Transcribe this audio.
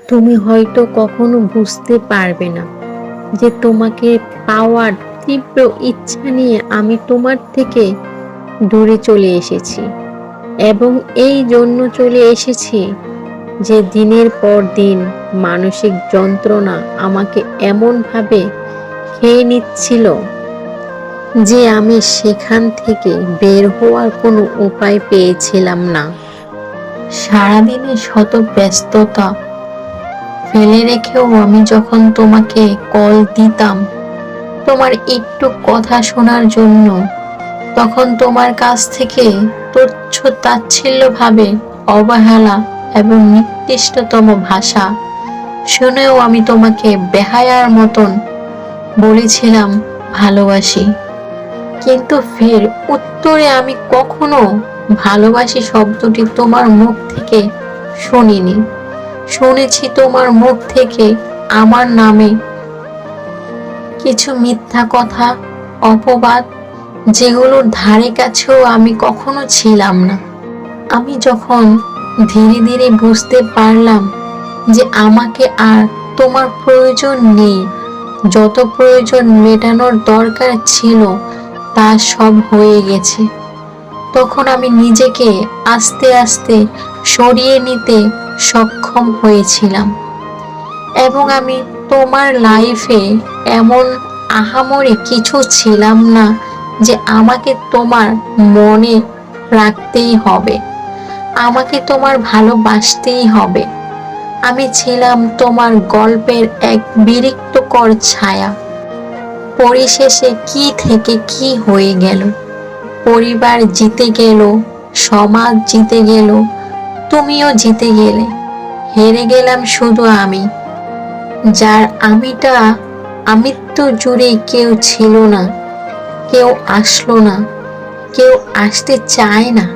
তুমি হয়তো কখনো বুঝতে পারবে না যে তোমাকে পাওয়ার তীব্র ইচ্ছা নিয়ে আমি তোমার থেকে দূরে চলে এসেছি, এবং এই জন্য চলে এসেছি যে দিনের পর দিন মানসিক যন্ত্রণা আমাকে এমনভাবে খেয়ে নিচ্ছিল যে আমি সেখান থেকে বের হওয়ার কোনো উপায় পেয়েছিলাম না। সারাদিনে শত ব্যস্ততা ফেলে রেখেও আমি যখন তোমাকে কল দিতাম তোমার একটু কথা শোনার জন্য, তখন তোমার কাছ থেকে তুচ্ছ তাচ্ছিল্যভাবে অবহেলা এবং নিকৃষ্টতম ভাষা শুনেও আমি তোমাকে বেহায়ার মতন বলেছিলাম ভালোবাসি। কিন্তু ফের উত্তরে আমি কখনো ভালোবাসি শব্দটি তোমার মুখ থেকে শুনিনি। শুনেছি তোমার মুখ থেকে আমার নামে কিছু মিথ্যা কথা, অপবাদ, যেগুলোর ধারে কাছেও আমি কখনো ছিলাম না। আমি যখন ধীরে ধীরে বুঝতে পারলাম যে আমাকে আর তোমার প্রয়োজন নেই, যত প্রয়োজন মেটানোর দরকার ছিল তা সব হয়ে গেছে, তখন আমি নিজেকে আস্তে আস্তে সরিয়ে নিতে সক্ষম হয়েছিলাম। এবং আমি তোমার লাইফে এমন আহামরি কিছু ছিলাম না যে আমাকে তোমার মনে রাখতেই হবে, আমাকে তোমার ভালোবাসতেই হবে। আমি ছিলাম তোমার গল্পের এক বিরক্তিকর ছায়া। পরিশেষে কি থেকে কি হয়ে গেল, পরিবার জিতে গেল, সমাজ জিতে গেল, তুমিও জিতে গেলে, হেরে গেলাম শুধু আমি, যার আমিত্ব জুড়ে কেউ ছিল না, কেউ আসলো না, কেউ আসতে চায় না।